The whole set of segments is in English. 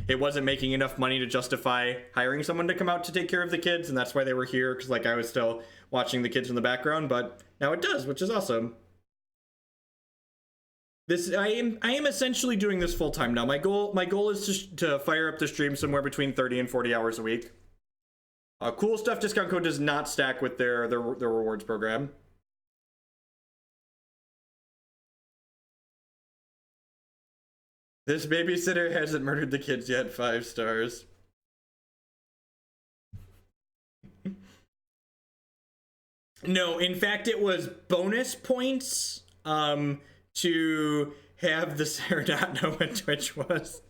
it wasn't making enough money to justify hiring someone to come out to take care of the kids, and that's why they were here, because like I was still watching the kids in the background, but now it does, which is awesome. I am essentially doing this full time now. My goal is to fire up the stream somewhere between 30 and 40 hours a week. Cool Stuff discount code does not stack with their rewards program. This babysitter hasn't murdered the kids yet. 5 stars. No, in fact, it was bonus points to have the Sarah not know what Twitch was.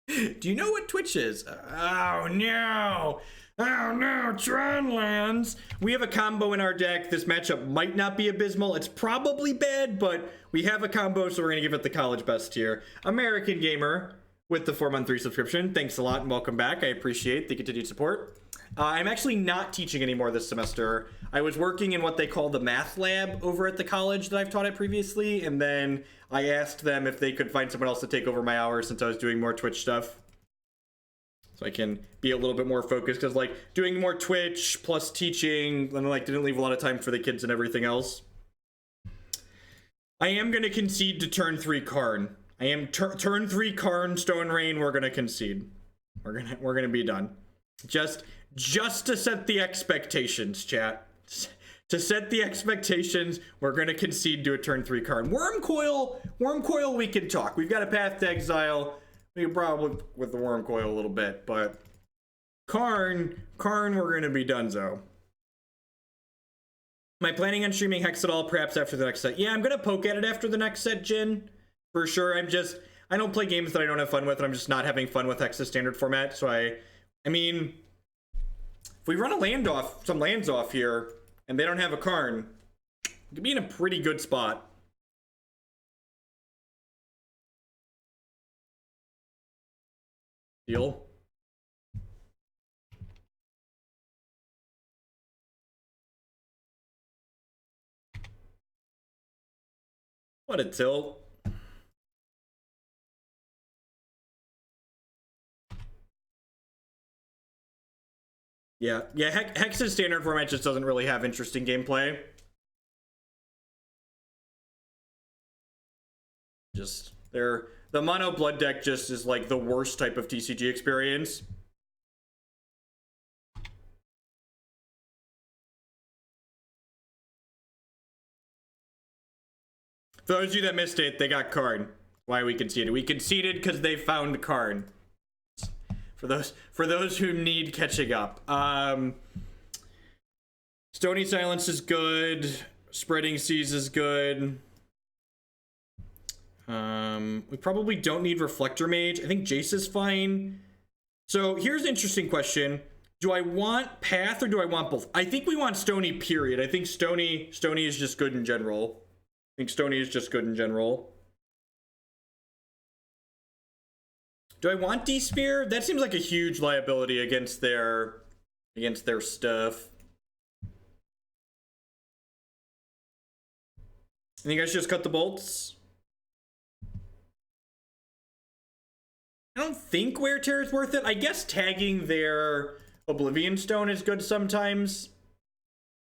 Do you know what Twitch is? Oh no! Oh no, Tron lands! We have a combo in our deck. This matchup might not be abysmal. It's probably bad, but we have a combo, so we're gonna give it the college best here. American Gamer with the 4-month 3 subscription. Thanks a lot and welcome back. I appreciate the continued support. I'm actually not teaching anymore this semester. I was working in what they call the math lab over at the college that I've taught at previously, and then I asked them if they could find someone else to take over my hours since I was doing more Twitch stuff. So I can be a little bit more focused, because like doing more Twitch plus teaching, and like didn't leave a lot of time for the kids and everything else. I am going to concede to turn 3 Karn. I am turn 3 Karn Stone Rain. We're going to concede. We're gonna be done. Just to set the expectations, chat. To set the expectations, we're going to concede to a turn 3 Karn. Wormcoil, we can talk. We've got a path to exile. We can probably with the Wormcoil a little bit, but Karn, we're going to be donezo. Am I planning on streaming Hex at all? Perhaps after the next set. Yeah, I'm going to poke at it after the next set, Jin. For sure. I don't play games that I don't have fun with, and I'm just not having fun with Hex's standard format. So I mean, if we run some lands off here, and they don't have a Karn, we could be in a pretty good spot. Deal. What a tilt. Yeah, Hex's standard format just doesn't really have interesting gameplay. The mono blood deck just is like the worst type of TCG experience. For those of you that missed it, they got Karn. Why we conceded? We conceded because they found Karn. For those who need catching up. Stony Silence is good. Spreading Seas is good. We probably don't need Reflector Mage. I think Jace is fine. So here's an interesting question. Do I want Path or do I want both? I think we want Stony, period. I think Stony is just good in general. Do I want D-Sphere? That seems like a huge liability against their stuff. I think I should just cut the bolts. I don't think Wear Tear is worth it. I guess tagging their Oblivion Stone is good sometimes.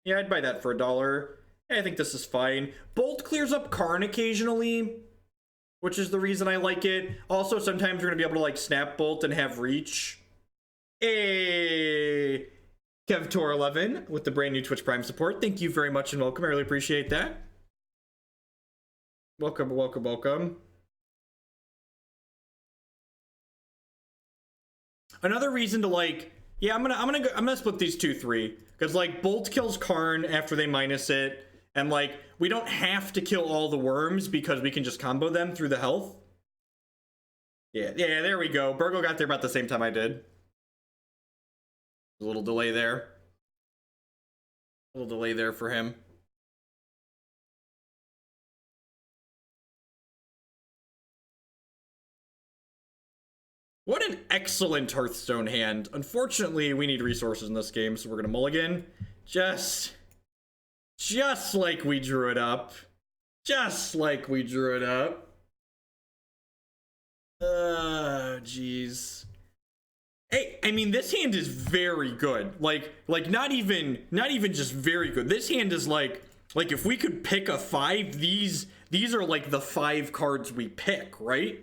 Yeah, I'd buy that for $1. Yeah, I think this is fine. Bolt clears up Karn occasionally, which is the reason I like it. Also, sometimes you're going to be able to like snap Bolt and have reach. Hey, KevTor11 with the brand new Twitch Prime support. Thank you very much and welcome. I really appreciate that. Welcome. Another reason to like, yeah, I'm gonna split these 2-3 because like Bolt kills Karn after they minus it, and like we don't have to kill all the worms because we can just combo them through the health. Yeah, there we go. Burgo got there about the same time I did. A little delay there. A little delay there for him. What an excellent Hearthstone hand. Unfortunately, we need resources in this game, so we're gonna mulligan. Just like we drew it up. Oh, jeez. Hey, I mean, this hand is very good. Like not even just very good. This hand is like if we could pick a 5, these are like the 5 cards we pick, right?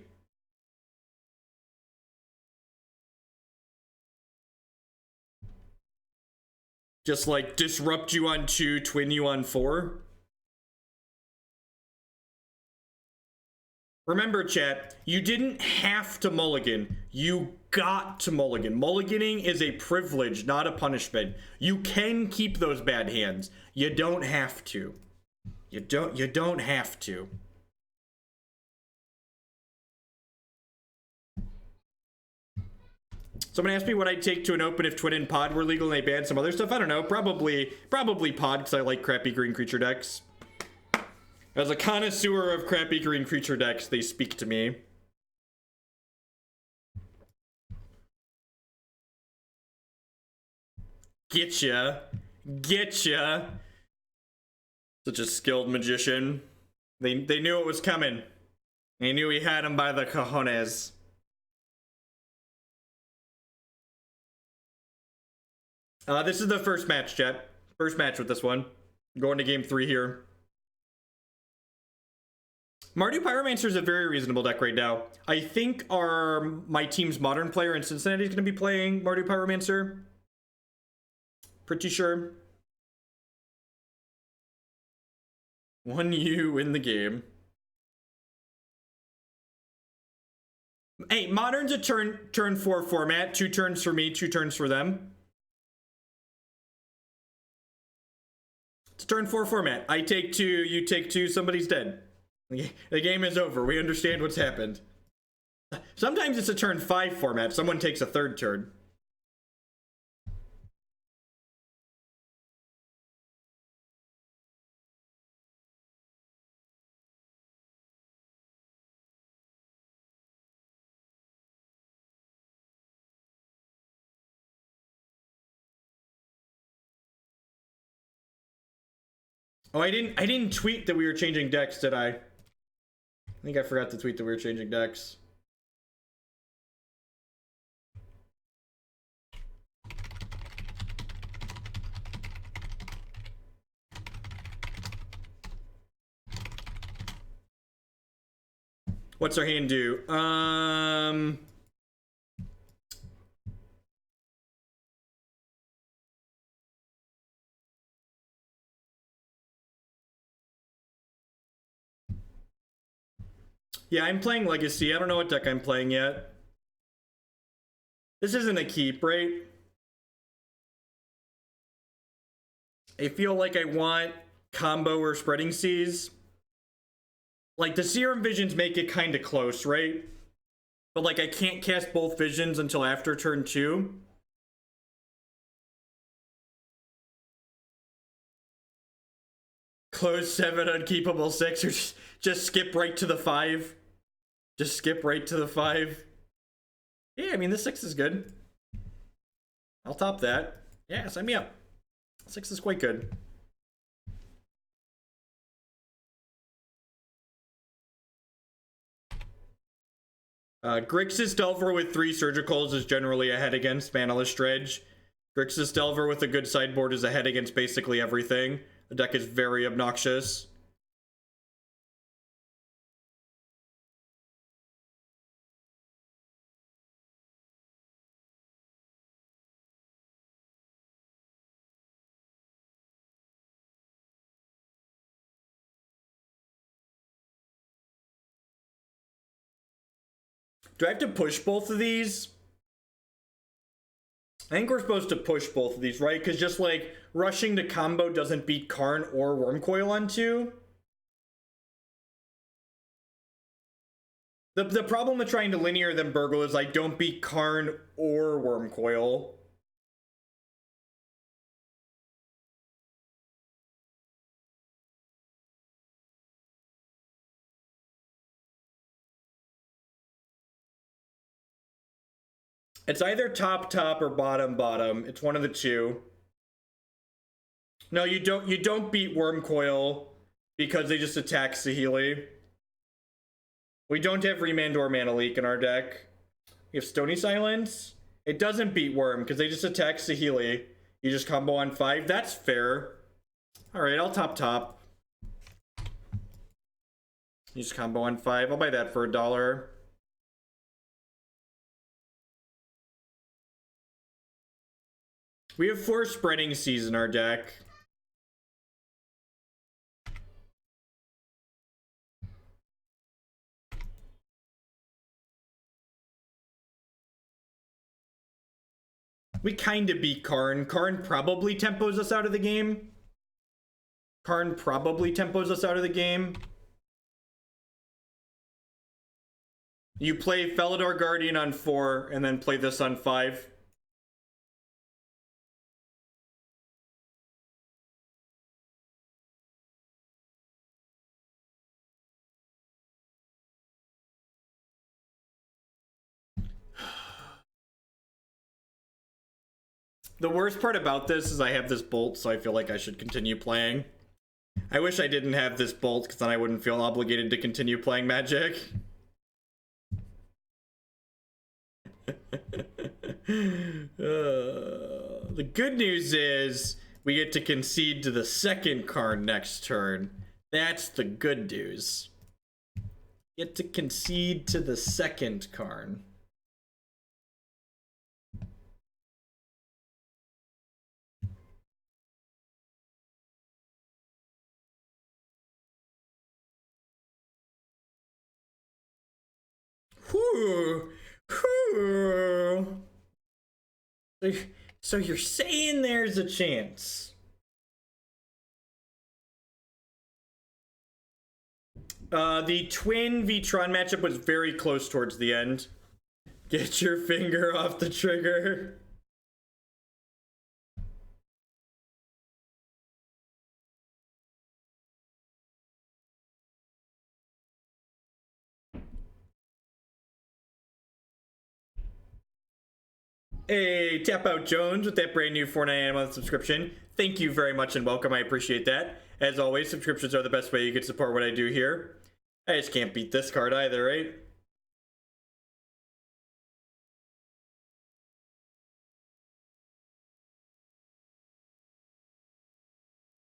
Just like disrupt you on 2, twin you on 4. Remember, chat, you didn't have to mulligan. You got to mulligan. Mulliganing is a privilege, not a punishment. You can keep those bad hands. You don't have to. You don't have to. Someone asked me what I'd take to an open if Twin and Pod were legal and they banned some other stuff. I don't know. Probably Pod, because I like crappy green creature decks. As a connoisseur of crappy green creature decks, they speak to me. Getcha. Such a skilled magician. They knew it was coming. They knew he had him by the cojones. This is the first match, chat. First match with this one. Going to game 3 here. Mardu Pyromancer is a very reasonable deck right now. I think my team's modern player in Cincinnati is going to be playing Mardu Pyromancer. Pretty sure. 1U in the game. Hey, Modern's a turn 4 format. 2 turns for me, 2 turns for them. It's a turn 4 format. I take 2, you take 2, somebody's dead. The game is over. We understand what's happened. Sometimes it's a turn 5 format. Someone takes a 3rd turn. Oh, I didn't tweet that we were changing decks, did I? I think I forgot to tweet that we were changing decks. What's our hand do? Yeah, I'm playing Legacy. I don't know what deck I'm playing yet. This isn't a keep, right? I feel like I want combo or Spreading Seas. Like, the Serum Visions make it kind of close, right? But, like, I can't cast both Visions until after turn 2. Close 7, unkeepable 6, or just skip right to the 5. Just skip right to the 5. Yeah, I mean, the 6 is good. I'll top that. Yeah, sign me up. 6 is quite good. Grixis Delver with 3 Surgicals is generally ahead against Manaless Dredge. Grixis Delver with a good sideboard is ahead against basically everything. The deck is very obnoxious. Do I have to push both of these? I think we're supposed to push both of these, right? Because just like rushing to combo doesn't beat Karn or Wormcoil on 2. The problem with trying to linear them, Burgle, is I don't beat Karn or Wormcoil. It's either top or bottom. It's one of the two. No, you don't beat Wormcoil because they just attack Saheeli. We don't have Remand or Mana Leak in our deck. We have Stony Silence. It doesn't beat Worm because they just attack Saheeli. You just combo on 5. That's fair. Alright, I'll top. You just combo on 5. I'll buy that for $1. We have 4 Spreading Seas in our deck. We kind of beat Karn. Karn probably tempos us out of the game. You play Felidar Guardian on 4 and then play this on 5. The worst part about this is I have this bolt, so I feel like I should continue playing. I wish I didn't have this bolt, because then I wouldn't feel obligated to continue playing Magic. The good news is we get to concede to the second card next turn. That's the good news. Get to concede to the second card. Whew. So you're saying there's a chance. The Twin v Tron matchup was very close towards the end. Get your finger off the trigger. Hey, Tap Out Jones with that brand new $4.99 a month subscription. Thank you very much and welcome. I appreciate that. As always, subscriptions are the best way you can support what I do here. I just can't beat this card either, right?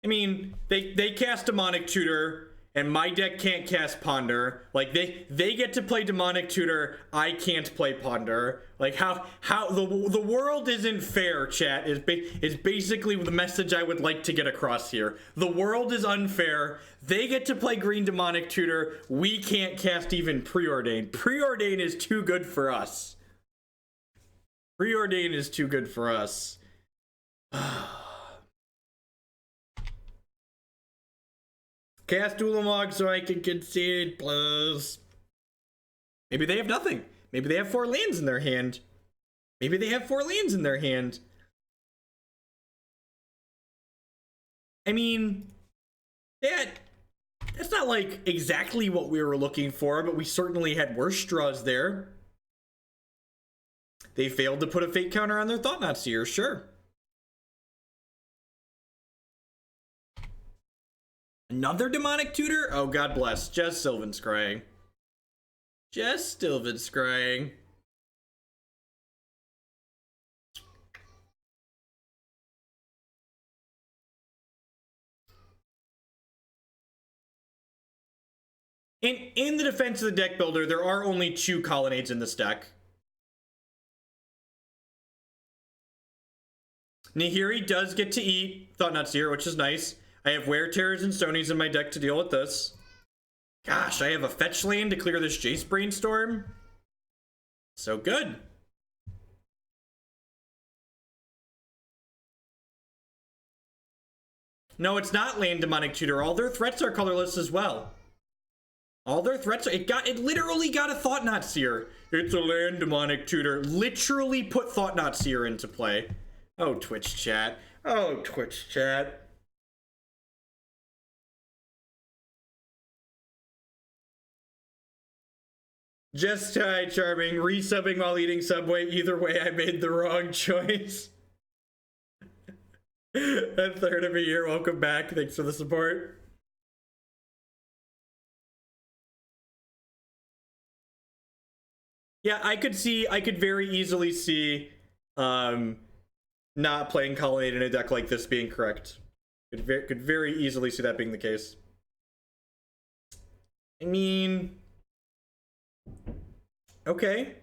I mean, they cast Demonic Tutor, and my deck can't cast Ponder. Like, they get to play Demonic Tutor, I can't play Ponder. Like, how the world isn't fair, chat, is basically the message I would like to get across here. The world is unfair. They get to play Green Demonic Tutor, we can't cast even Preordain. Preordain is too good for us. Preordain is too good for us. Cast Ulamog so I can concede, please. Maybe they have nothing. Maybe they have 4 lands in their hand. Maybe they have 4 lands in their hand. I mean, that's not like exactly what we were looking for, but we certainly had worse draws there. They failed to put a fate counter on their Thought-Knot Seer, sure. Another Demonic Tutor? Oh, God bless. Just Sylvan Scrying. Just Sylvan Scrying. In the defense of the deck builder, there are only 2 Colonnades in this deck. Nahiri does get to eat Thought-Knot Seer, which is nice. I have Wear Terrors and Stonies in my deck to deal with this. Gosh, I have a fetch land to clear this Jace Brainstorm. So good. No, it's not land Demonic Tutor. All their threats are colorless as well. All their threats are... It literally got a Thought-Knot Seer. It's a land Demonic Tutor. Literally put Thought-Knot Seer into play. Oh, Twitch chat. Oh, Twitch chat. Jeskai charming, resubbing while eating Subway. Either way, I made the wrong choice. A third of a year, welcome back. Thanks for the support. Yeah, I could very easily see not playing Colonnade in a deck like this being correct. Could very easily see that being the case. I mean, okay.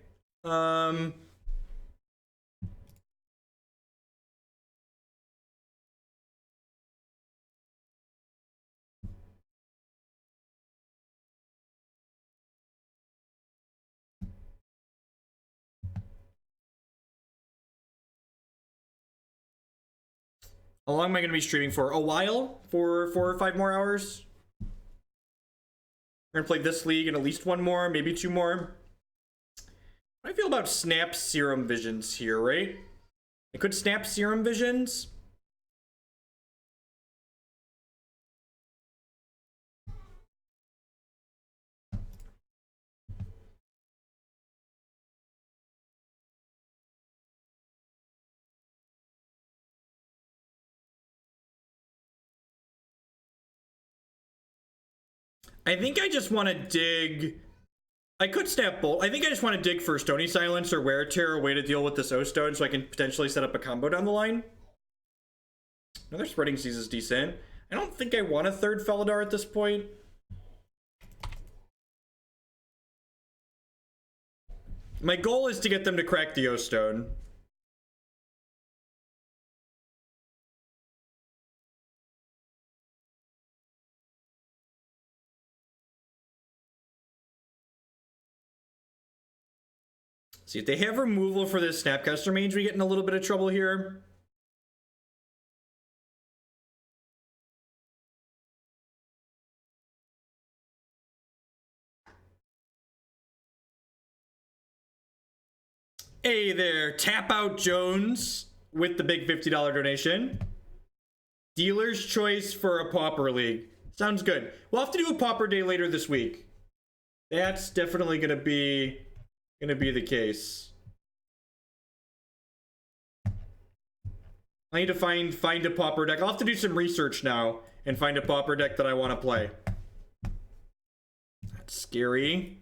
How long am I going to be streaming for? A while? For 4 or 5 more hours? We're going to play this league and at least one more, maybe 2 more. How do I feel about Snap Serum Visions here, right? I could Snap Serum Visions. I think I just want to dig. I could snap bolt. I think I just want to dig for Stony Silence or Wear Tear, a way to deal with this O-Stone so I can potentially set up a combo down the line. Another Spreading Seas is decent. I don't think I want a third Felidar at this point. My goal is to get them to crack the O-Stone. See, if they have removal for this Snapcaster Mage, we get in a little bit of trouble here. Hey there, Tap Out Jones with the big $50 donation. Dealer's choice for a Pauper League. Sounds good. We'll have to do a Pauper Day later this week. That's definitely gonna be the case. I need to find a Pauper deck. I'll have to do some research now and find a Pauper deck that I want to play. That's scary.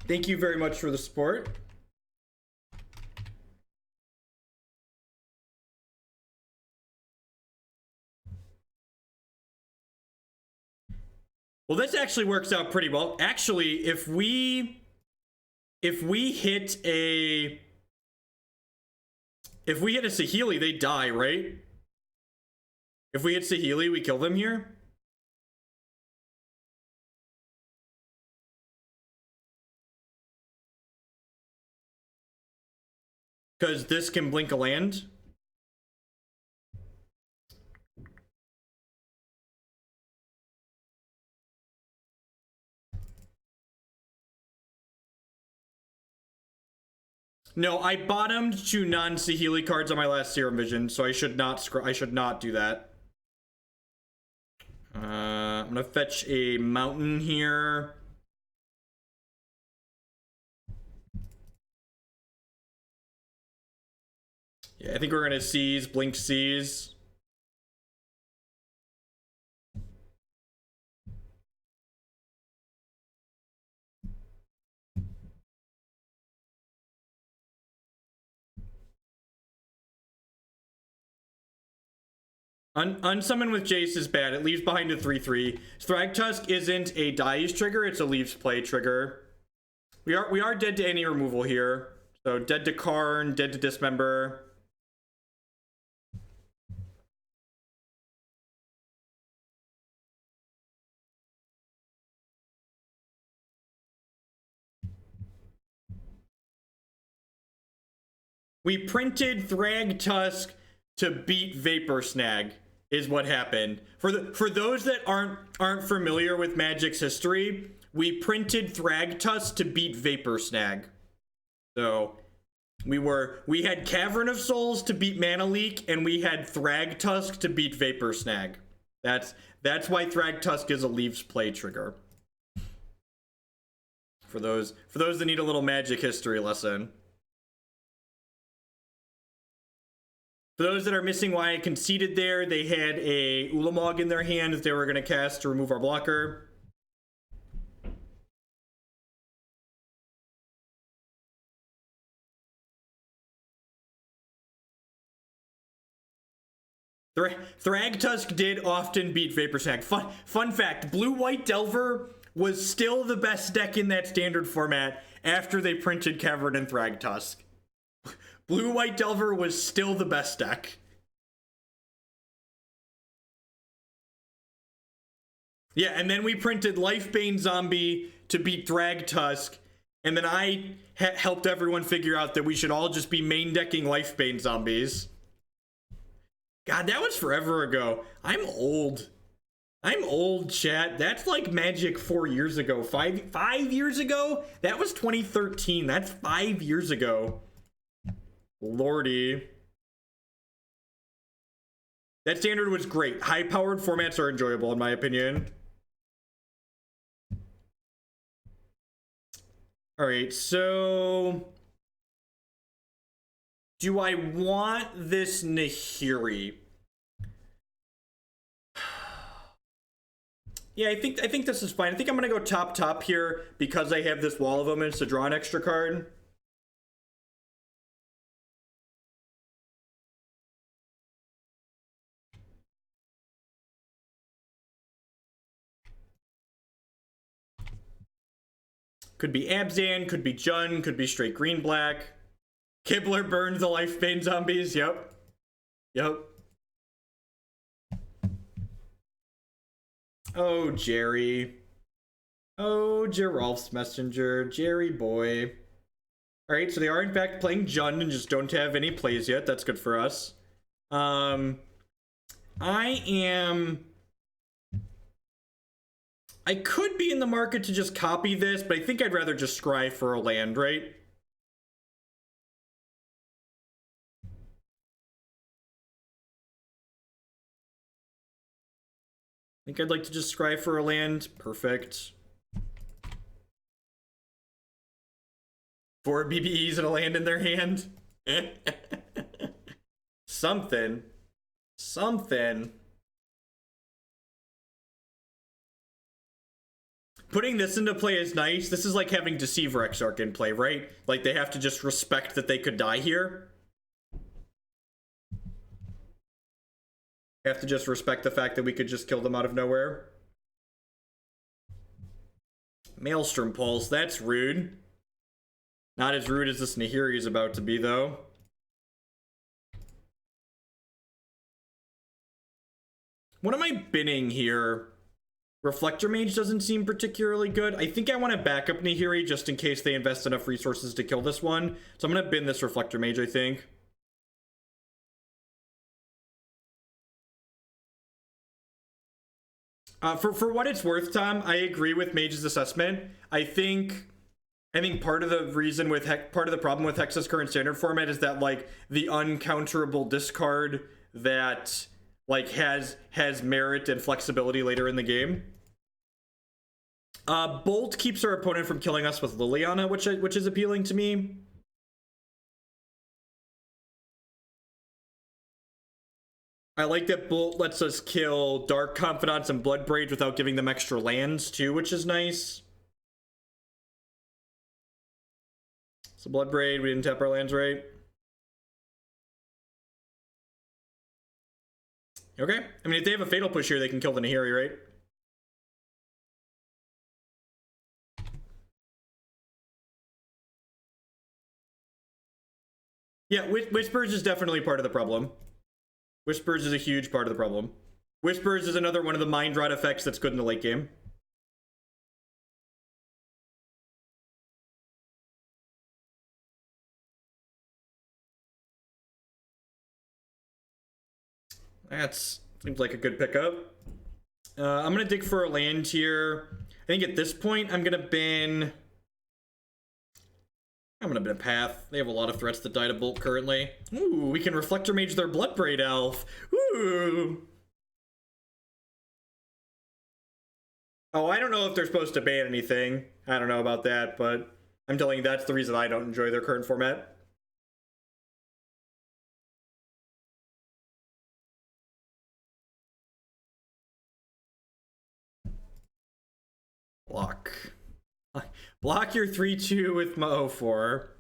Thank you very much for the support. Well, this actually works out pretty well. Actually, if we hit a Saheeli, they die, right? If we hit Saheeli, we kill them here. Because this can blink a land. No, I bottomed 2 non-Saheeli cards on my last Serum Vision, so I should not do that. I'm gonna fetch a mountain here. Yeah, I think we're gonna seize, blink seize. Unsummon with Jace is bad. It leaves behind a 3/3. Thragtusk isn't a dies trigger, it's a leaves play trigger. We are dead to any removal here. So dead to Karn, dead to Dismember. We printed Thragtusk to beat Vapor Snag is what happened. For those that aren't familiar with Magic's history, we printed Thragtusk to beat Vapor Snag. So we had Cavern of Souls to beat Mana Leak, and we had Thragtusk to beat Vapor Snag. That's why Thragtusk is a leaves play trigger. for those that need a little Magic history lesson. For those that are missing why I conceded there, they had a Ulamog in their hand that they were going to cast to remove our blocker. Thragtusk did often beat Vapor Sack. Fun fact, Blue-White Delver was still the best deck in that standard format after they printed Cavern and Thragtusk. Blue-White Delver was still the best deck. Yeah, and then we printed Lifebane Zombie to beat Thragtusk, and then I helped everyone figure out that we should all just be main decking Lifebane Zombies. God, that was forever ago. I'm old. I'm old, chat. That's like Magic 4 years ago. Five years ago? That was 2013. That's 5 years ago. Lordy. That standard was great. High-powered formats are enjoyable, in my opinion. Alright, so... do I want this Nahiri? Yeah, I think this is fine. I think I'm gonna go top here because I have this Wall of Omens to draw an extra card. Could be Abzan, could be Jun, could be straight green-black. Kibler burned the Lifebane Zombies, yep. Yep. Oh, Jerry. Oh, Geralf's Messenger. Jerry boy. Alright, so they are in fact playing Jun and just don't have any plays yet. That's good for us. I could be in the market to just copy this, but I think I'd rather just scry for a land, right? I think I'd like to just scry for a land. Perfect. 4 BBEs and a land in their hand. Something. Putting this into play is nice. This is like having Deceiver Exarch in play, right? Like they have to just respect that they could die here. Have to just respect the fact that we could just kill them out of nowhere. Maelstrom Pulse, that's rude. Not as rude as this Nahiri is about to be, though. What am I binning here? Reflector Mage doesn't seem particularly good. I think I want to back up Nahiri just in case they invest enough resources to kill this one. So I'm going to bin this Reflector Mage, I think. For what it's worth, Tom, I agree with Mage's assessment. I think part of the reason with part of the problem with Hexa's current standard format is that like the uncounterable discard that like has merit and flexibility later in the game. Bolt keeps our opponent from killing us with Liliana, which is appealing to me. I like that Bolt lets us kill Dark Confidants and Bloodbraid without giving them extra lands too, which is nice. So Bloodbraid, we didn't tap our lands right. Okay. I mean, if they have a Fatal Push here, they can kill the Nahiri, right? Yeah, Whispers is definitely part of the problem. Whispers is a huge part of the problem. Whispers is another one of the Mind Rot effects that's good in the late game. That's seems like a good pickup. I'm gonna dig for a land here. I think at this point I'm gonna bin a Path. They have a lot of threats that die to Bolt currently. Ooh, we can Reflector Mage their Bloodbraid Elf. Ooh. Oh, I don't know if they're supposed to ban anything. I don't know about that, but I'm telling you that's the reason I don't enjoy their current format. Block. Block your 3/2 with my 0/4.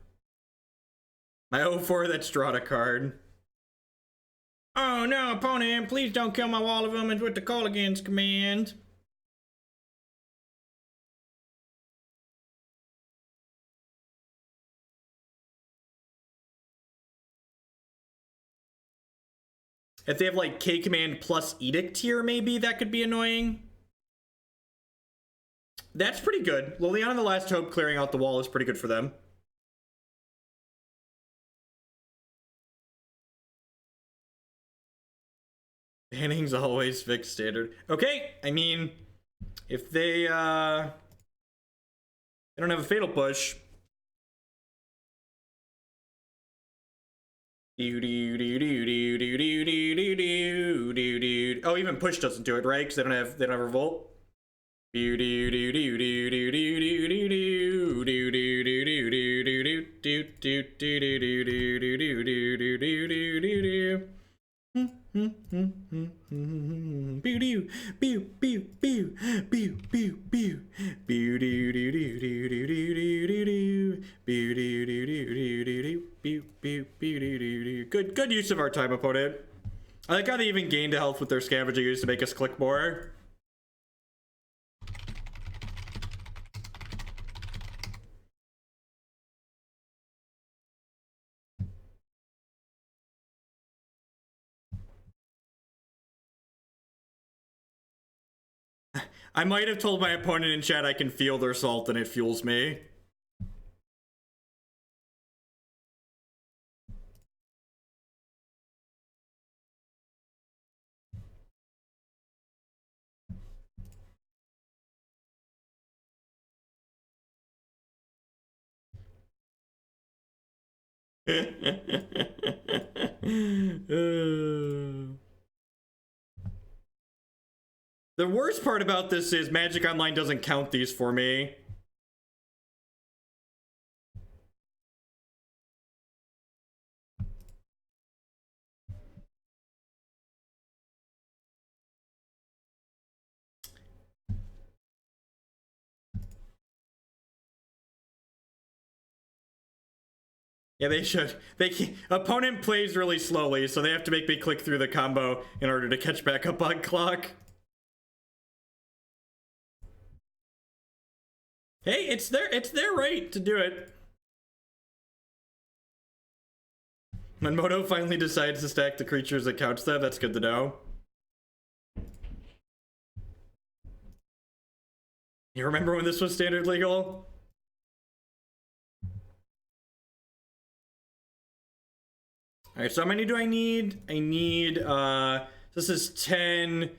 My 0/4 that's drawed a card. Oh no, opponent, please don't kill my Wall of Omens with the Call Against command. If they have like K command plus Edict here, maybe that could be annoying. That's pretty good. Liliana the Last Hope clearing out the wall is pretty good for them. Banning's always fixed standard. Okay, I mean, if they don't have a Fatal Push. Oh, even push doesn't do it, right? Because they don't have revolt. Good use of our time, opponent. I like how they even gained a health with their scavenger use to make us click more. I might have told my opponent in chat I can feel their salt and it fuels me. The worst part about this is Magic Online doesn't count these for me. Yeah, they should. They can't. Opponent plays really slowly, so they have to make me click through the combo in order to catch back up on clock. Hey, it's their right to do it. When Moto finally decides to stack the creatures that counts them, that's good to know. You remember when this was standard legal? All right, so how many do I need? I need, this is 10,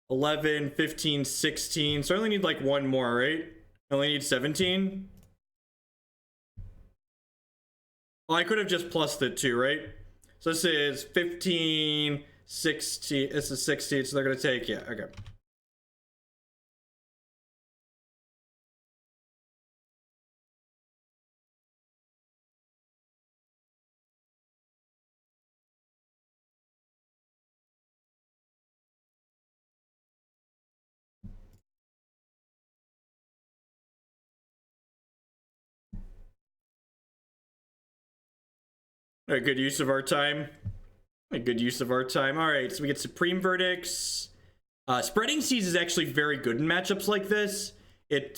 11, 15, 16. So I only need like one more, right? I only need 17. Well, I could have just plussed it too, right? So this is 15, 16, this is 16, so they're gonna take, yeah, okay. A good use of our time. A good use of our time. All right, so we get Supreme Verdicts. Spreading Seas is actually very good in matchups like this. It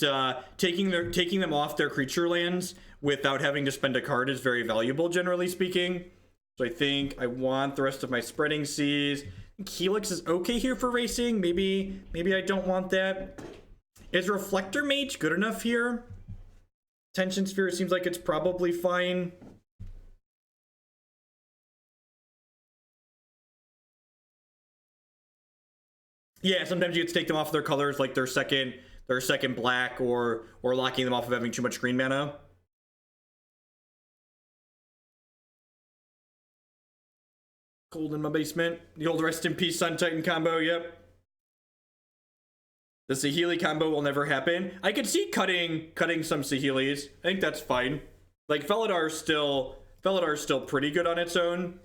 taking them off their creature lands without having to spend a card is very valuable, generally speaking. So I think I want the rest of my Spreading Seas. Helix is okay here for racing. Maybe I don't want that. Is Reflector Mage good enough here? Detention Sphere seems like it's probably fine. Yeah, sometimes you get to take them off their colors, like their second black, or locking them off of having too much green mana. Cold in my basement. The old Rest in Peace Sun Titan combo, yep. The Saheeli combo will never happen. I could see cutting some Saheelis. I think that's fine. Like Felidar's still pretty good on its own.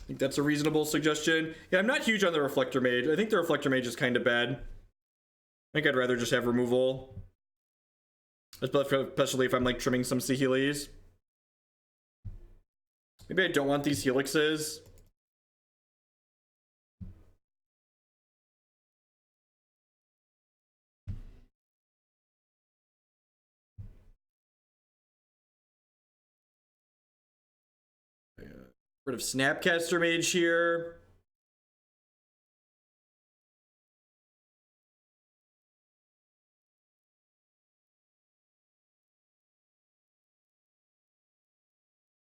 I think that's a reasonable suggestion. Yeah, I'm not huge on the Reflector Mage. I think the Reflector Mage is kind of bad. I think I'd rather just have removal. Especially if I'm like trimming some Saheelis. Maybe I don't want these helixes. Rid of Snapcaster Mage here.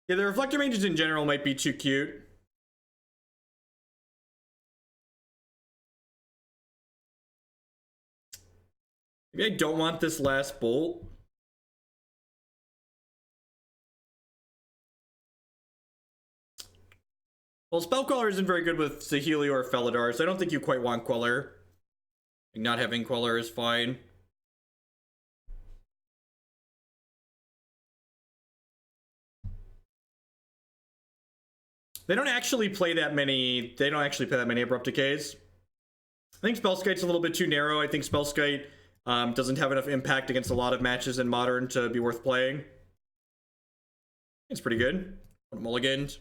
Yeah, the Reflector Mages in general might be too cute. Maybe I don't want this last bolt. Well, Spellcaller isn't very good with Saheeli or Felidar, so I don't think you quite want Queller. Like, not having Queller is fine. They don't actually play that many Abrupt Decays. I think Spellskite's a little bit too narrow. I think Spellskite doesn't have enough impact against a lot of matches in Modern to be worth playing. It's pretty good. Mulligans.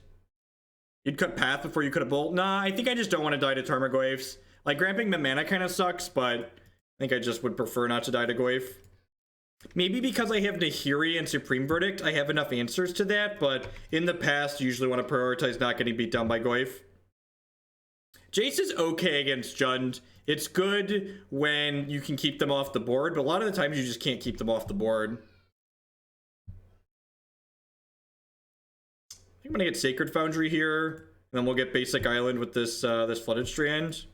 You'd cut Path before you cut a Bolt? Nah, I think I just don't want to die to Tarmogoyfs. Like, gramping the mana kind of sucks, but I think I just would prefer not to die to Goyf. Maybe because I have Nahiri and Supreme Verdict, I have enough answers to that, but in the past, you usually want to prioritize not getting beat down by Goyf. Jace is okay against Jund. It's good when you can keep them off the board, but a lot of the times you just can't keep them off the board. I think I'm gonna get Sacred Foundry here, and then we'll get Basic Island with this this Flooded Strand.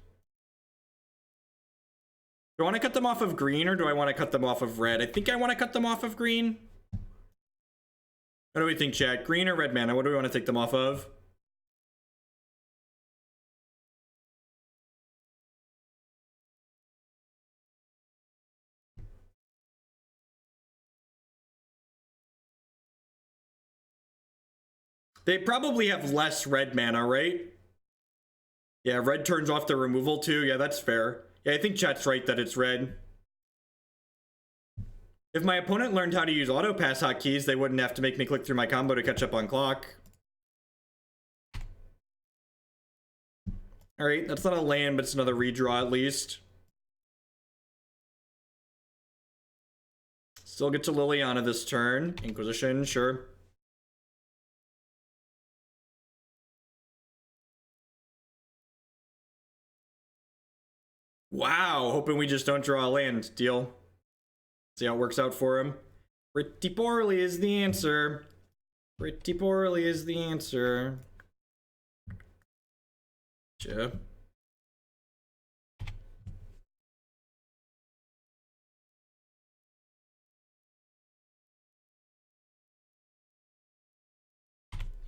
Do I want to cut them off of green, or do I want to cut them off of red? I think I want to cut them off of green. What do we think, chat? Green or red mana? What do we want to take them off of? They probably have less red mana, right? Yeah, red turns off the removal too. Yeah, that's fair. Yeah, I think chat's right that it's red. If my opponent learned how to use auto pass hotkeys, they wouldn't have to make me click through my combo to catch up on clock. Alright, that's not a land, but it's another redraw at least. Still get to Liliana this turn. Inquisition, sure. Wow, hoping we just don't draw a land. Deal. See how it works out for him. Pretty poorly is the answer. Pretty poorly is the answer. Sure.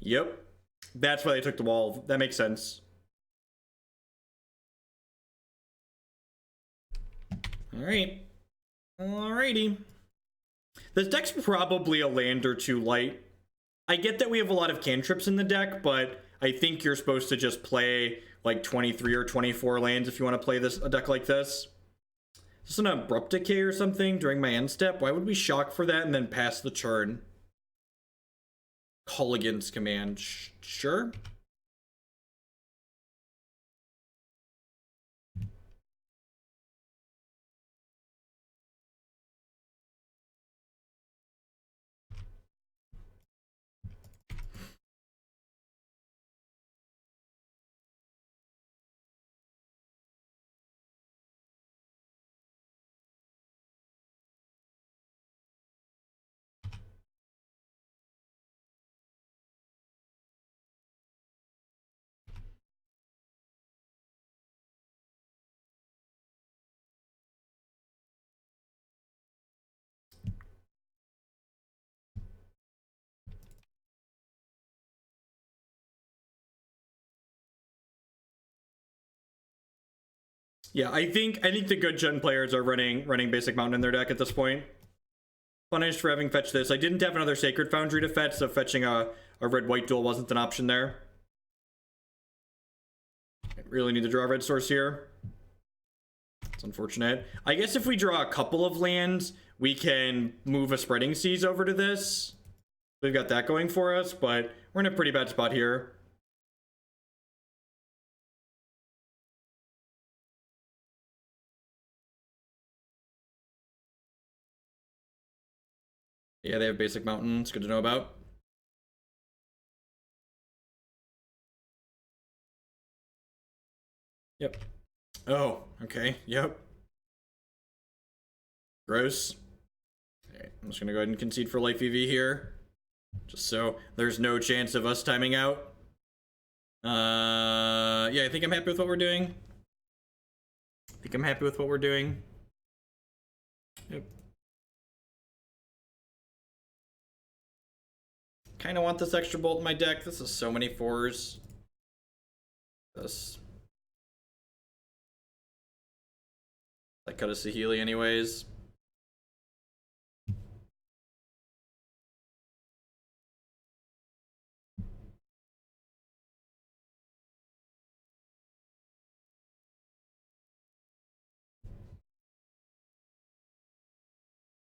Yep. That's why they took the wall. That makes sense. Alright. Alrighty. This deck's probably a land or two light. I get that we have a lot of cantrips in the deck, but I think you're supposed to just play like 23 or 24 lands if you want to play a deck like this. Is this an Abrupt Decay or something during my end step? Why would we shock for that and then pass the turn? Culligan's Command. Sure. Yeah, I think the good gen players are running Basic Mountain in their deck at this point. Punished for having fetched this. I didn't have another Sacred Foundry to fetch, so fetching a red-white duel wasn't an option there. I really need to draw a red source here. It's unfortunate. I guess if we draw a couple of lands, we can move a Spreading Seas over to this. We've got that going for us, but we're in a pretty bad spot here. Yeah, they have Basic Mountain. It's good to know about. Yep. Oh, okay. Yep. Gross. Okay, I'm just gonna go ahead and concede for life EV here. Just so there's no chance of us timing out. Yeah, I think I'm happy with what we're doing. Yep. Kind of want this extra bolt in my deck. This is so many 4s. This. I cut a Saheeli anyways.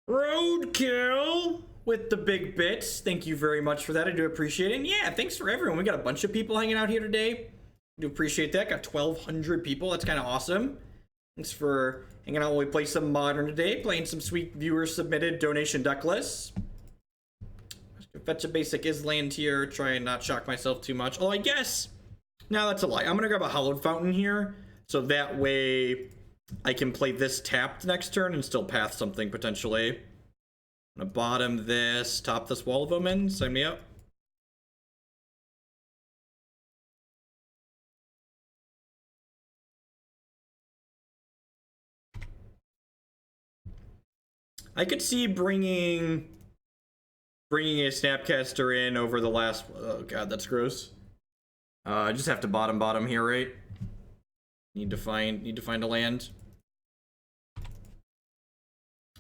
Roadkill with the big bits. Thank you very much for that. I do appreciate it. And yeah, thanks for everyone. We got a bunch of people hanging out here today. I do appreciate that. Got 1,200 people. That's kind of awesome. Thanks for hanging out while we play some Modern today. Playing some sweet viewer-submitted donation deck lists. Fetch a basic Island here. Try and not shock myself too much. Oh, I guess. No, that's a lie. I'm going to grab a Hallowed Fountain here. So that way I can play this tapped next turn and still path something potentially. I'm going to bottom this, top this Wall of Omens. Sign me up. I could see bringing a Snapcaster in over the last. Oh god, that's gross. I just have to bottom here, right? Need to find a land.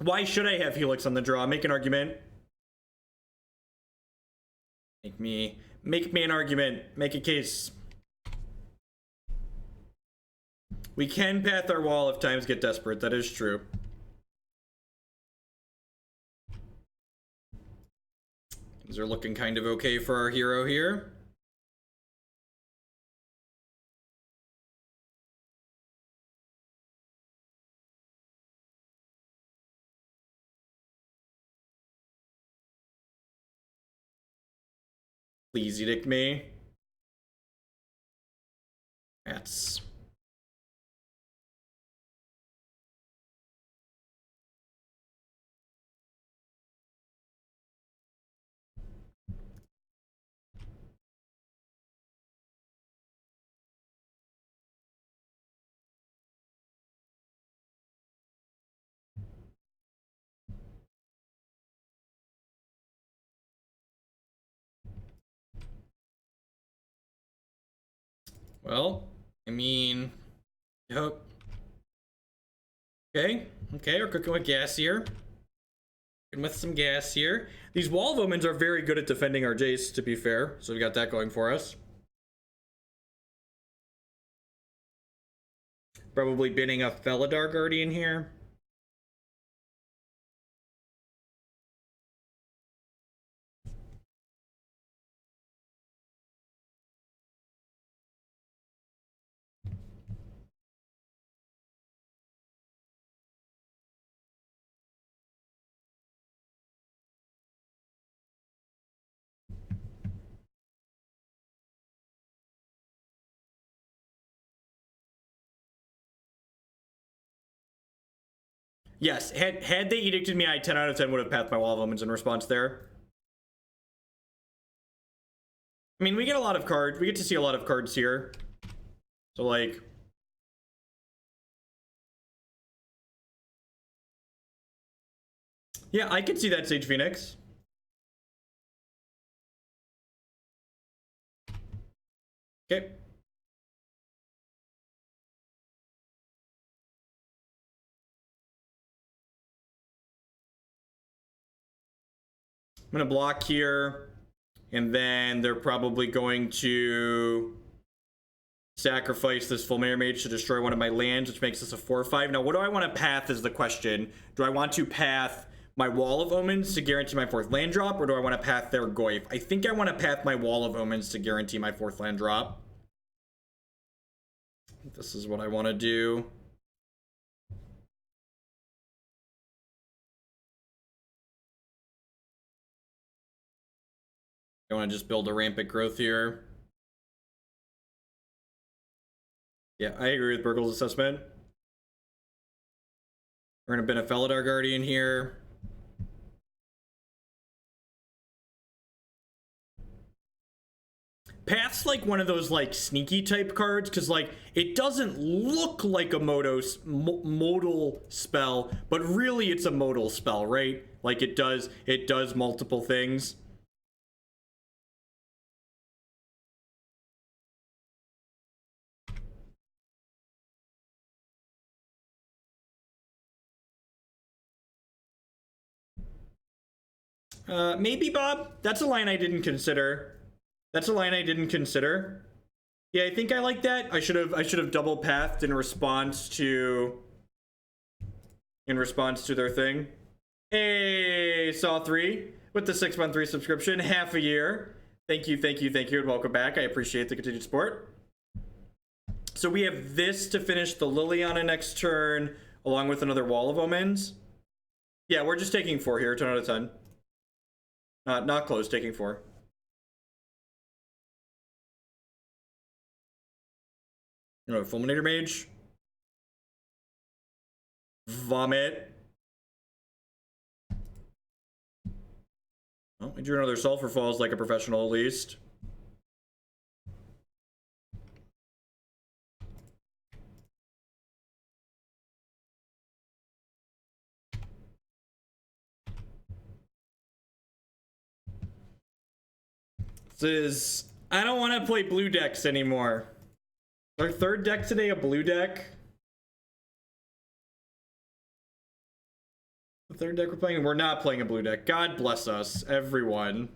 Why should I have Helix on the draw? Make an argument. Make me an argument. Make a case. We can path our wall if times get desperate. That is true. Things are looking kind of okay for our hero here. Please edict me. Rats. Well, I mean, yep. Okay, we're cooking with gas here. Cooking with some gas here. These Wall of Omens are very good at defending our Jace, to be fair. So we got that going for us. Probably binning a Felidar Guardian here. Yes, had they edicted me, I 10 out of 10 would have pathed my Wall of Omens in response there. I mean, we get a lot of cards. We get to see a lot of cards here. So, like... yeah, I could see that Sage Phoenix. Okay. I'm gonna block here, and then they're probably going to sacrifice this Felidar Mage to destroy one of my lands, which makes this a 4/5. Now, what do I want to path is the question. Do I want to path my Wall of Omens to guarantee my 4th land drop, or do I want to path their Goyf? I think I want to path my Wall of Omens to guarantee my 4th land drop. This is what I want to do. I want to just build a rampant growth here. Yeah, I agree with Burgle's assessment. We're going to bin a Felidar Guardian here. Path's like one of those like sneaky type cards because like it doesn't look like a modal spell, but really it's a modal spell, right? Like it does multiple things. Maybe, Bob. That's a line I didn't consider. That's a line I didn't consider. Yeah, I think I like that. I should have double pathed in response to their thing. Hey, Saw 3 with the 6-month resubscription, half a year. Thank you, and welcome back. I appreciate the continued support. So we have this to finish the Liliana next turn, along with another Wall of Omens. Yeah, we're just taking 4 here, 10 out of 10. Not close, taking 4. Fulminator Mage. Vomit. Oh, we drew another Sulfur Falls like a professional at least. I don't want to play blue decks anymore. Our 3rd deck today, a blue deck. The 3rd deck we're playing, we're not playing a blue deck. God bless us, everyone.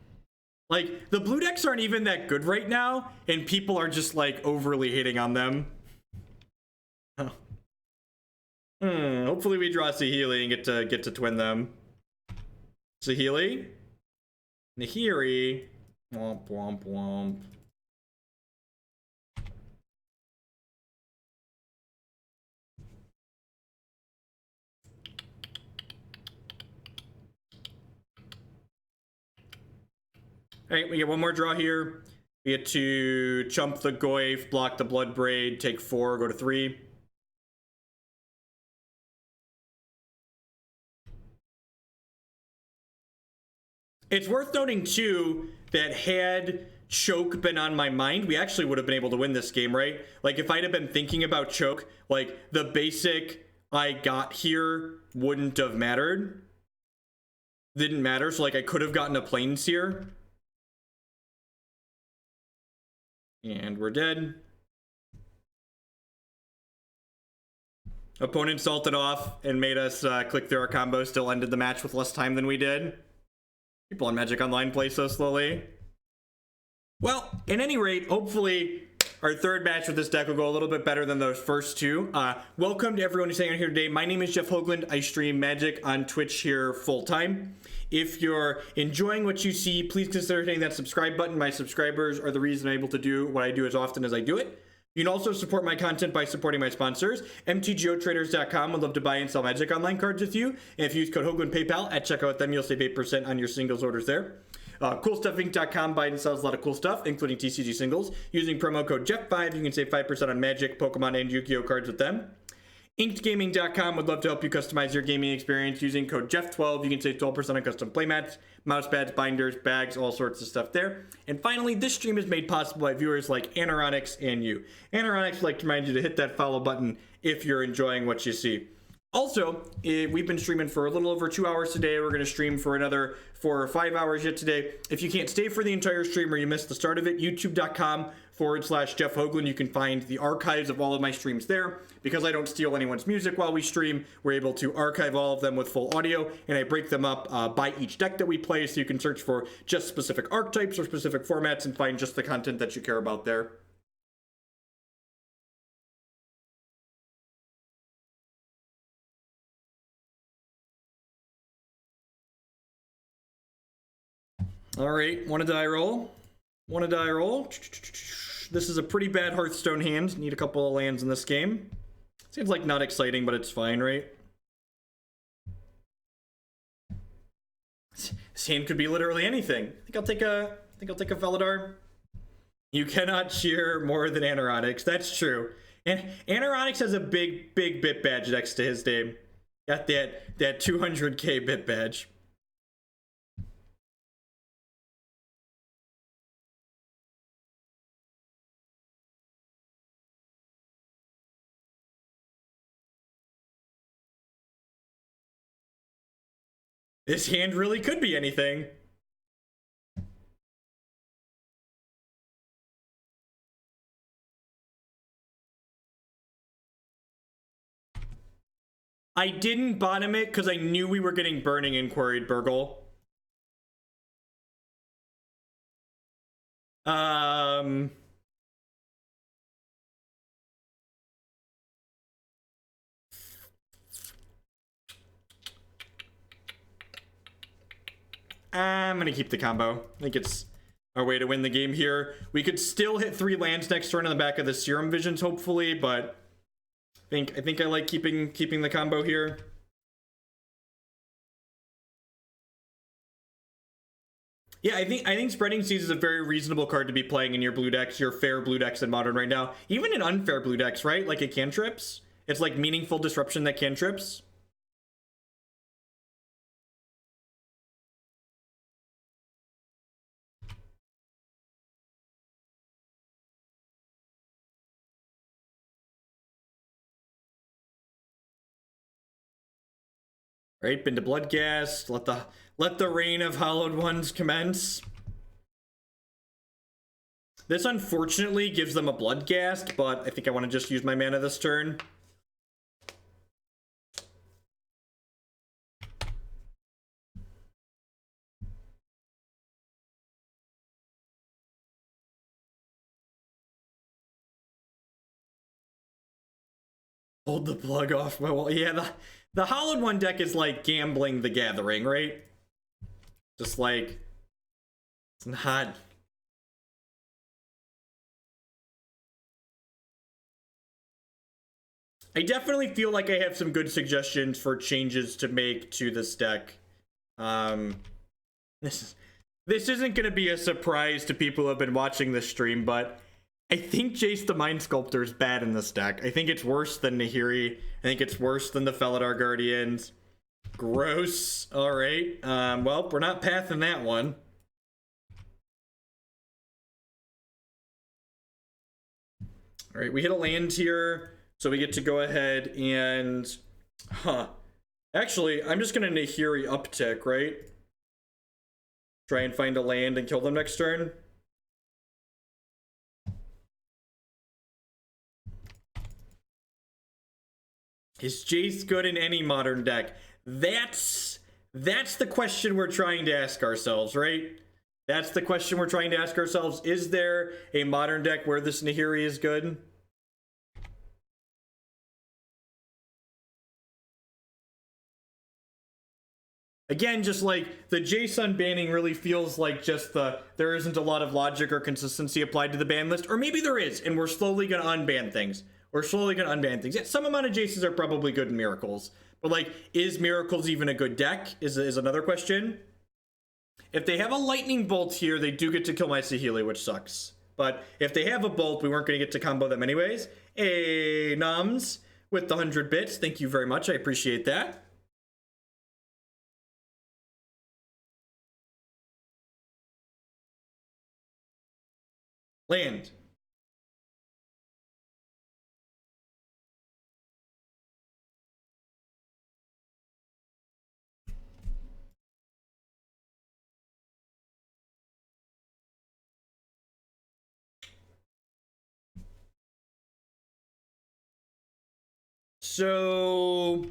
Like, the blue decks aren't even that good right now, and people are just, like, overly hating on them. Oh. Hopefully we draw Saheeli and get to twin them. Saheeli? Nahiri? Womp, womp, womp. Alright, we get one more draw here. We get to chump the Goyf, block the Blood Braid, take 4, go to 3. It's worth noting, too, that had Choke been on my mind, we actually would have been able to win this game, right? Like, if I'd have been thinking about Choke, like, the basic I got here wouldn't have mattered. Didn't matter, so, like, I could have gotten a Planeseer. And we're dead. Opponent salted off and made us click through our combo, still ended the match with less time than we did. People on Magic Online play so slowly. Well, at any rate, hopefully our 3rd match with this deck will go a little bit better than those first 2. Welcome to everyone who's hanging out here today. My name is Jeff Hoagland. I stream Magic on Twitch here full time. If you're enjoying what you see, please consider hitting that subscribe button. My subscribers are the reason I'm able to do what I do as often as I do it. You can also support my content by supporting my sponsors. MTGOtraders.com would love to buy and sell Magic Online cards with you. And if you use code Hoagland PayPal at checkout with them, you'll save 8% on your singles orders there. CoolStuffInc.com buys and sells a lot of cool stuff, including TCG singles. Using promo code Jeff5, you can save 5% on Magic, Pokemon, and Yu-Gi-Oh cards with them. InkedGaming.com would love to help you customize your gaming experience using code Jeff12. You can save 12% on custom playmats, mouse pads, binders, bags, all sorts of stuff there. And finally, this stream is made possible by viewers like Anoronics and you. Anoronics would like to remind you to hit that follow button if you're enjoying what you see. Also, we've been streaming for a little over 2 hours today. We're going to stream for another 4 or 5 hours yet today. If you can't stay for the entire stream or you missed the start of it, youtube.com/Jeff Hoagland. You can find the archives of all of my streams there. Because I don't steal anyone's music while we stream, we're able to archive all of them with full audio, and I break them up by each deck that we play, so you can search for just specific archetypes or specific formats and find just the content that you care about there. All right, want a die roll? Want a die roll? This is a pretty bad Hearthstone hand. Need a couple of lands in this game. Seems like not exciting, but it's fine, right? This hand could be literally anything. I think I'll take a Felidar. You cannot cheer more than Anerotics. That's true. And Anerotics has a big bit badge next to his name. Got that 200k bit badge. This hand really could be anything. I didn't bottom it because I knew we were getting Burning in Quarried Burgle. I'm gonna keep the combo. I think it's our way to win the game here. We could still hit 3 lands next turn on the back of the Serum Visions, hopefully, but I think I like keeping the combo here. Yeah, I think Spreading Seas is a very reasonable card to be playing in your blue decks, your fair blue decks in Modern right now. Even in unfair blue decks, right? Like it cantrips. It's like meaningful disruption that cantrips. Right, been to Bloodghast. Let the reign of Hallowed Ones commence. This unfortunately gives them a Bloodghast, but I think I want to just use my mana this turn. Hold the plug off my wall. Yeah, the Hallowed One deck is like gambling the Gathering, right? Just like, it's not. I definitely feel like I have some good suggestions for changes to make to this deck. This isn't going to be a surprise to people who have been watching this stream, but I think Jace the Mind Sculptor is bad in this deck. I think it's worse than Nahiri. I think it's worse than the Felidar Guardians. Gross. All right. Well, we're not pathing that one. All right, we hit a land here, so we get to go ahead and... Actually, I'm just going to Nahiri uptick, right? Try and find a land and kill them next turn. Is Jace good in any modern deck? That's the question we're trying to ask ourselves, right? That's the question we're trying to ask ourselves. Is there a modern deck where this Nahiri is good? Again, just like the Jace unbanning really feels like just there isn't a lot of logic or consistency applied to the ban list. Or maybe there is, and we're slowly going to unban things. We're slowly going to unban things. Yeah, some amount of Jaces are probably good in Miracles. But like, is Miracles even a good deck? Is another question. If they have a Lightning Bolt here, they do get to kill my Saheeli, which sucks. But if they have a Bolt, we weren't going to get to combo them anyways. Hey, Noms, with the 100 bits. Thank you very much. I appreciate that. Land. So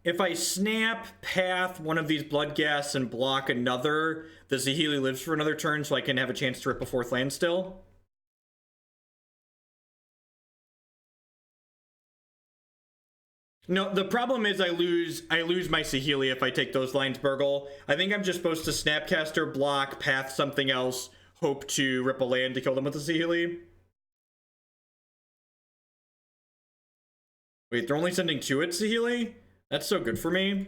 if I snap path one of these blood gas and block another, the Saheeli lives for another turn, so I can have a chance to rip a fourth land still. No, the problem is I lose my Saheeli if I take those lines, Burgle. I think I'm just supposed to Snapcaster, block, path something else, hope to rip a land to kill them with the Saheeli. Wait, they're only sending 2 at Saheeli? That's so good for me.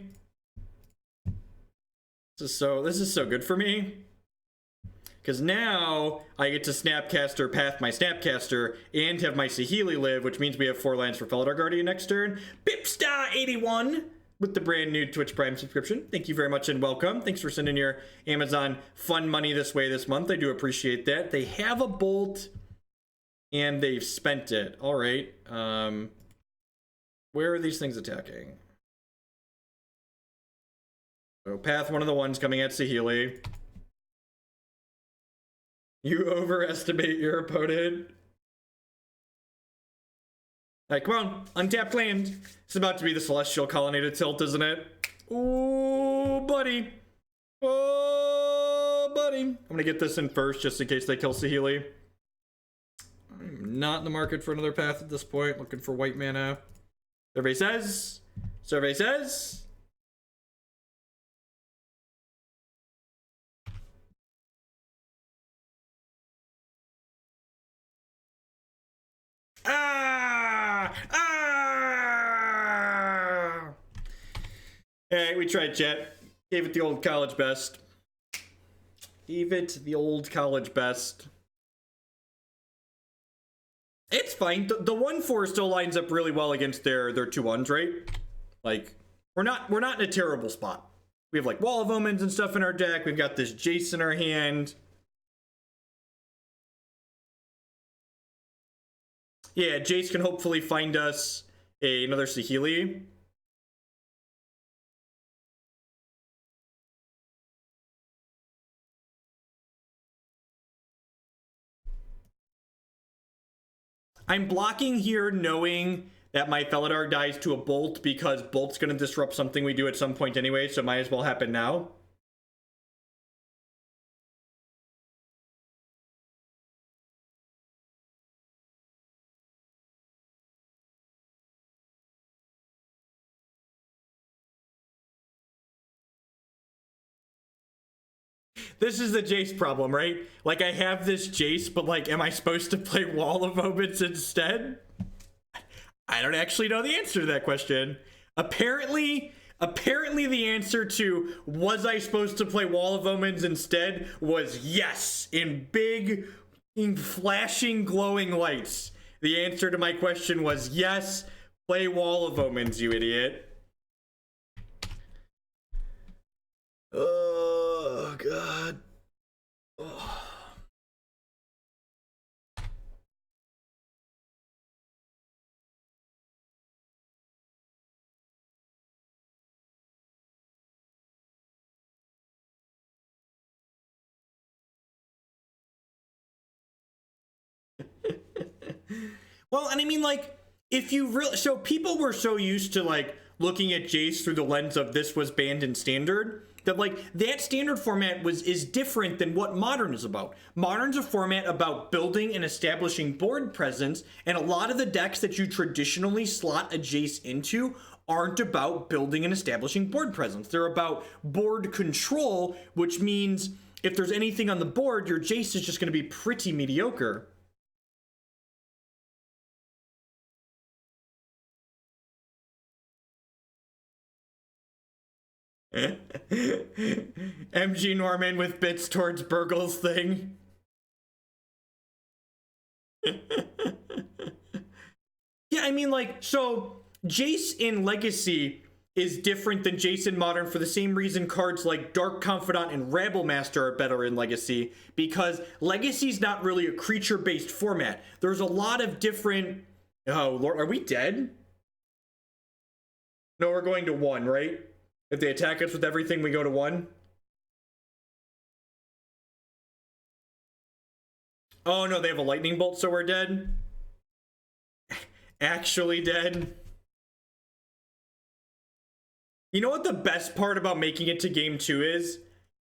This is so good for me. Because now I get to Snapcaster, path my Snapcaster, and have my Saheeli live, which means we have 4 lands for Felidar Guardian next turn. Bipstar81 with the brand new Twitch Prime subscription. Thank you very much and welcome. Thanks for sending your Amazon fun money this way this month. I do appreciate that. They have a bolt and they've spent it. All right. Where are these things attacking? So path one of the ones coming at Saheeli. You overestimate your opponent. Alright, come on. Untapped land. It's about to be the Celestial Colonnade tilt, isn't it? Ooh, buddy. Oh, buddy. I'm gonna get this in first just in case they kill Saheeli. I'm not in the market for another path at this point. Looking for white mana. Survey says. Survey says. Hey, we tried, chat. Gave it the old college best. Gave it the old college best. It's fine. The 1/4 still lines up really well against their 2/1s, right? Like, we're not in a terrible spot. We have like Wall of Omens and stuff in our deck. We've got this Jace in our hand. Yeah, Jace can hopefully find us another Saheeli. I'm blocking here knowing that my Felidar dies to a Bolt because Bolt's going to disrupt something we do at some point anyway, so it might as well happen now. This is the Jace problem, right? Like, I have this Jace, but like, am I supposed to play Wall of Omens instead? I don't actually know the answer to that question. Apparently the answer to was I supposed to play Wall of Omens instead was yes, in big, in flashing, glowing lights. The answer to my question was yes, play Wall of Omens, you idiot. Oh, God. Oh. Well, and I mean, like, if you really, so people were so used to like looking at Jace through the lens of this was banned in standard that like that standard format is different than what modern is about. Modern's a format about building and establishing board presence, and a lot of the decks that you traditionally slot a Jace into aren't about building and establishing board presence. They're about board control, which means if there's anything on the board, your Jace is just going to be pretty mediocre. MG Norman with bits towards Burgle's thing. Yeah, I mean, like, so Jace in Legacy is different than Jace in Modern for the same reason cards like Dark Confidant and Rabble Master are better in Legacy, because Legacy's not really a creature-based format. There's a lot of different... Oh, Lord, are we dead? No, we're going to 1, right? If they attack us with everything, we go to 1. Oh no, they have a lightning bolt, so we're dead. Actually dead. You know what the best part about making it to game 2 is?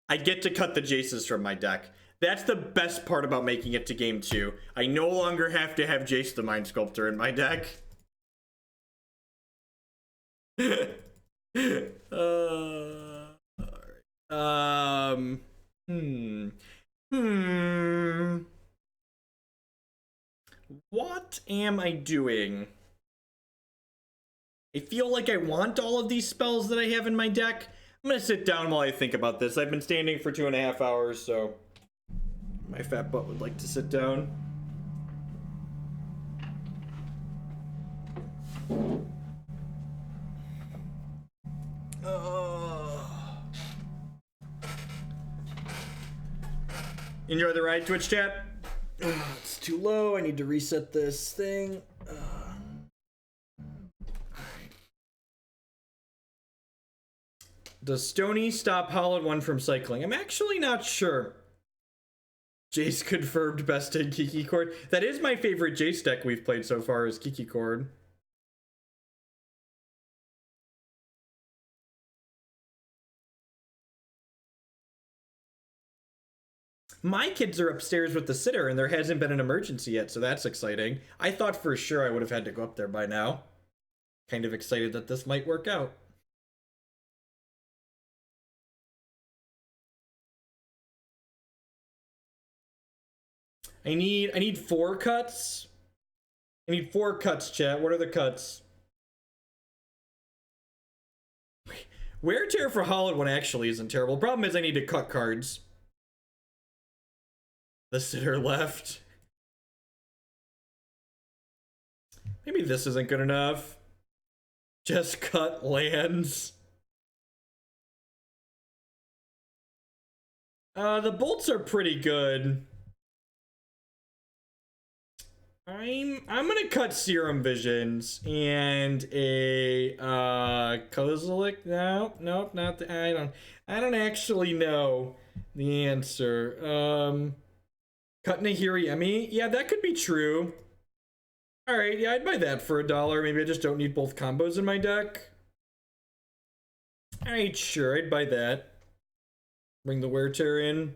I get to cut the Jaces from my deck. That's the best part about making it to game 2. I no longer have to have Jace the Mind Sculptor in my deck. Alright. What am I doing? I feel like I want all of these spells that I have in my deck. I'm gonna sit down while I think about this. I've been standing for 2.5 hours, so my fat butt would like to sit down. Enjoy the ride, Twitch chat. It's too low. I need to reset this thing. Does Stony stop Hallowed One from cycling? I'm actually not sure. Jace confirmed best in Kiki Chord. That is my favorite Jace deck we've played so far, is Kiki Chord. My kids are upstairs with the sitter, and there hasn't been an emergency yet, so that's exciting. I thought for sure I would have had to go up there by now. Kind of excited that this might work out. I need 4 cuts. I need 4 cuts, chat. What are the cuts? Wear Tear for Hallowed One actually isn't terrible. Problem is I need to cut cards. The sitter left. Maybe this isn't good enough. Just cut lands. The bolts are pretty good. I'm gonna cut Serum Visions and a Kozilek. Nope, not the, I don't actually know the answer. Cut Nahiri Emmy. Yeah, that could be true. Alright, yeah, I'd buy that for $1. Maybe I just don't need both combos in my deck. Alright, sure, I'd buy that. Bring the Wear Tear in.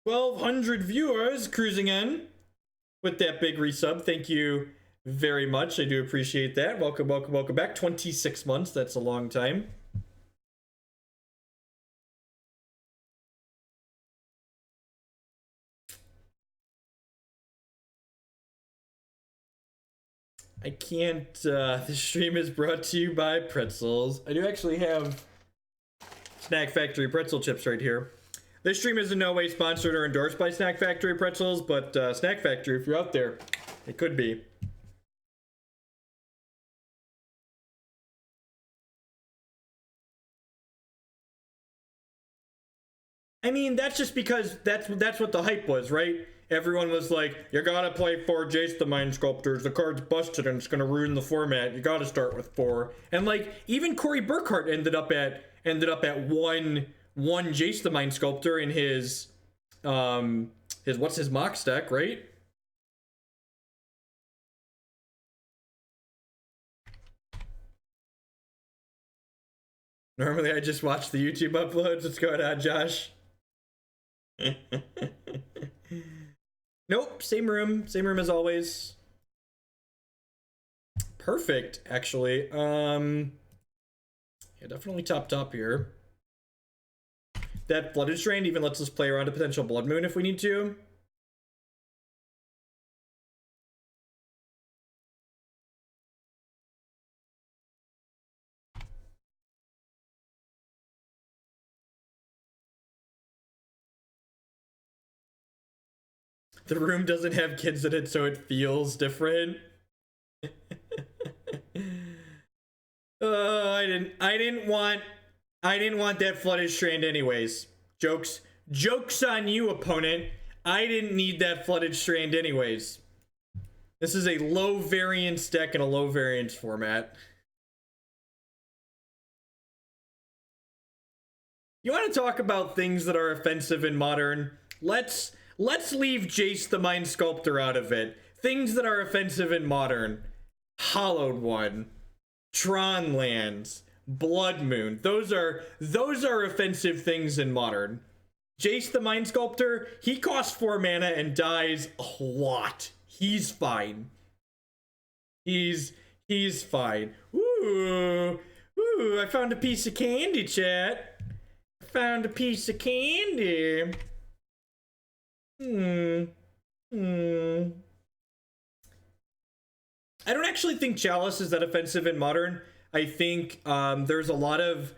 1,200 viewers cruising in with that big resub. Thank you very much. I do appreciate that. Welcome, welcome, welcome back. 26 months. That's a long time. I can't, this stream is brought to you by pretzels. I do actually have Snack Factory pretzel chips right here. This stream is in no way sponsored or endorsed by Snack Factory pretzels, but Snack Factory, if you're out there, it could be. I mean, that's just because that's what the hype was, right? Everyone was like, you gotta play 4 Jace the Mind Sculptors, the card's busted and it's gonna ruin the format, you gotta start with 4. And like, even Corey Burkhart ended up at one Jace the Mind Sculptor in his what's his Mox deck, right? Normally I just watch the YouTube uploads. What's going on, Josh? Nope, same room as always. Perfect, actually. Yeah, definitely top here. That Flooded Strand even lets us play around a potential Blood Moon if we need to. The room doesn't have kids in it, so it feels different. I didn't want that Flooded Strand anyways. Jokes on you, opponent. I didn't need that Flooded Strand anyways. This is a low variance deck in a low variance format. You want to talk about things that are offensive in Modern? Let's leave Jace the Mind Sculptor out of it. Things that are offensive in Modern. Hallowed One. Tron lands. Blood Moon. Those are offensive things in Modern. Jace the Mind Sculptor, he costs 4 mana and dies a lot. He's fine. He's fine. Ooh, I found a piece of candy, chat. I found a piece of candy. I don't actually think Chalice is that offensive in Modern. I think there's a lot of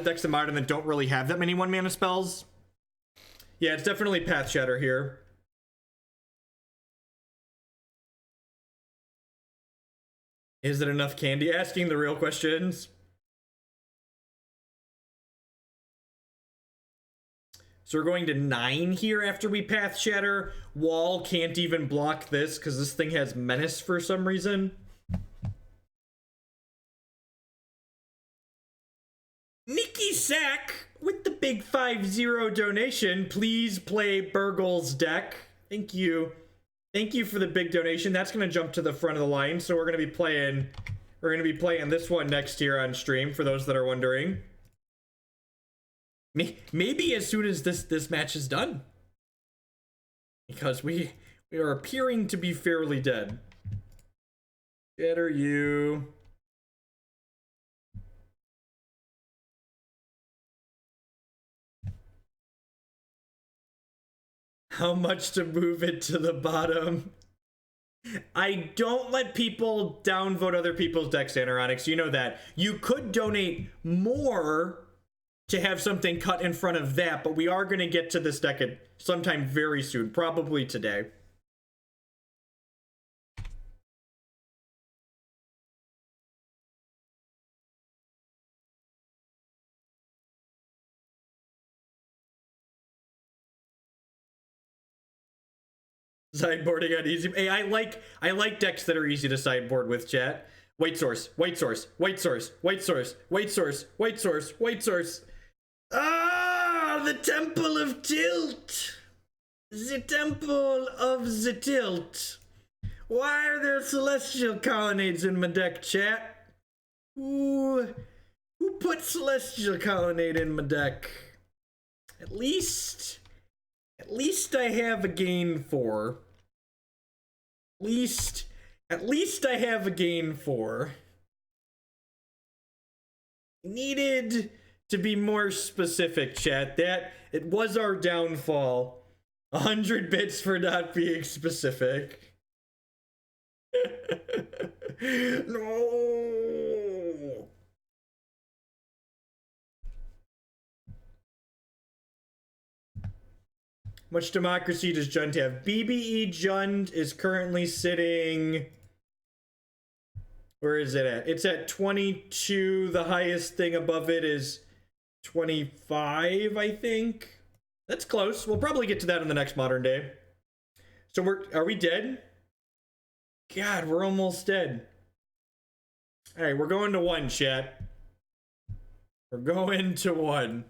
decks in Modern that don't really have that many 1-mana spells. Yeah, it's definitely Path Shatter here. Is it enough candy? Asking the real questions. So we're going to 9 here after we Path Shatter. Wall can't even block this because this thing has Menace for some reason. Nikki Sack with the big 5-0 donation. Please play Burgle's deck. Thank you. Thank you for the big donation. That's going to jump to the front of the line. So we're going to be playing this one next year on stream for those that are wondering. Maybe as soon as this match is done. Because we are appearing to be fairly dead. Better you. How much to move it to the bottom? I don't let people downvote other people's decks, Anoronics. You know that. You could donate more to have something cut in front of that, but we are going to get to this deck at sometime very soon, probably today. Sideboarding on easy. Hey, I like decks that are easy to sideboard with, chat. White source, white source, white source, white source, white source, white source, white source. Ah, the Temple of Tilt. The Temple of the Tilt. Why are there Celestial Colonnades in my deck, chat? Who put Celestial Colonnade in my deck? At least I have a gain 4. At least I have a gain 4. Needed to be more specific, chat. That it was our downfall. 100 bits for not being specific. No. Much democracy does Jund have? BBE Jund is currently sitting... Where is it at? It's at 22. The highest thing above it is 25, I think. That's close. We'll probably get to that in the next Modern Day. So are we dead? God, we're almost dead. All right, we're going to 1, chat. We're going to 1.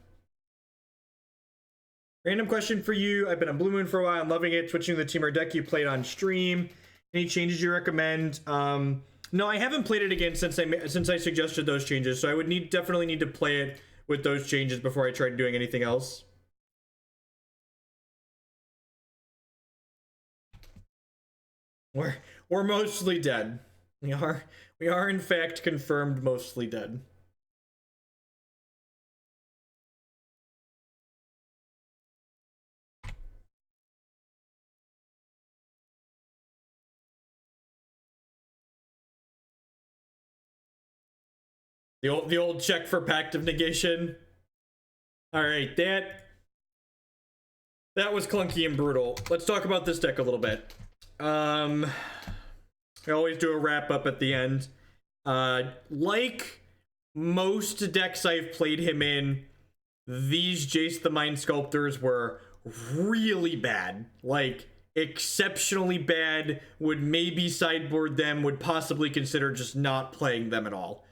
Random question for you. I've been on Blue Moon for a while. I'm loving it. Switching the team or deck you played on stream. Any changes you recommend? No, I haven't played it again since I suggested those changes. So I would definitely need to play it with those changes before I tried doing anything else. We're mostly dead. We are in fact confirmed mostly dead. The old check for Pact of Negation. All right, that was clunky and brutal. Let's talk about this deck a little bit. I always do a wrap up at the end. Like most decks I've played him in, these Jace the Mind Sculptors were really bad. Like, exceptionally bad. Would maybe sideboard them, would possibly consider just not playing them at all.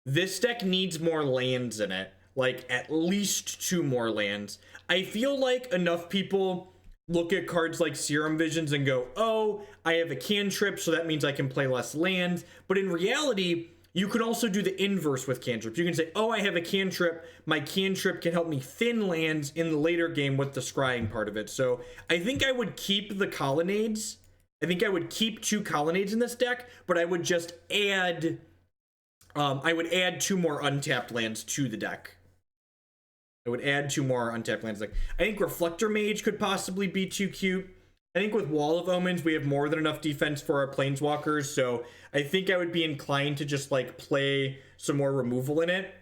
This deck needs more lands in it. Like, at least 2 more lands. I feel like enough people look at cards like Serum Visions and go, oh, I have a cantrip, so that means I can play less lands. But in reality, You could also do the inverse with cantrips. You can say, oh, I have a cantrip. My cantrip can help me thin lands in the later game with the scrying part of it. So I think I would keep the colonnades. I think I would keep 2 colonnades in this deck, but I would just add... I would add 2 more untapped lands to the deck. I would add 2 more untapped lands. Like, I think Reflector Mage could possibly be too cute. I think with Wall of Omens, we have more than enough defense for our Planeswalkers, so I think I would be inclined to just, like, play some more removal in it.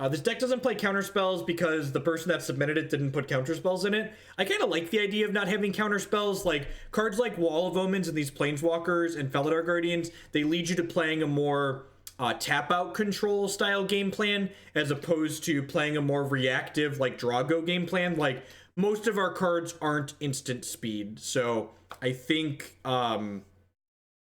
This deck doesn't play counterspells because the person that submitted it didn't put counterspells in it. I kind of like the idea of not having counterspells. Like, cards like Wall of Omens and these Planeswalkers and Felidar Guardians, they lead you to playing a more tap-out control style game plan as opposed to playing a more reactive, like, draw-go game plan. Like, most of our cards aren't instant speed, so I think I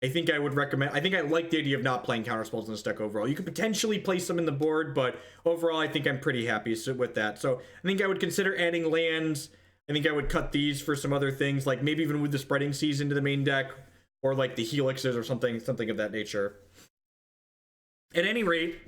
would recommend. I think I like the idea of not playing counterspells in this deck overall. You could potentially place them in the board, but overall, I think I'm pretty happy with that. So I think I would consider adding lands. I think I would cut these for some other things, like maybe even move the Spreading Seas into the main deck, or like the Helixes or something of that nature. At any rate,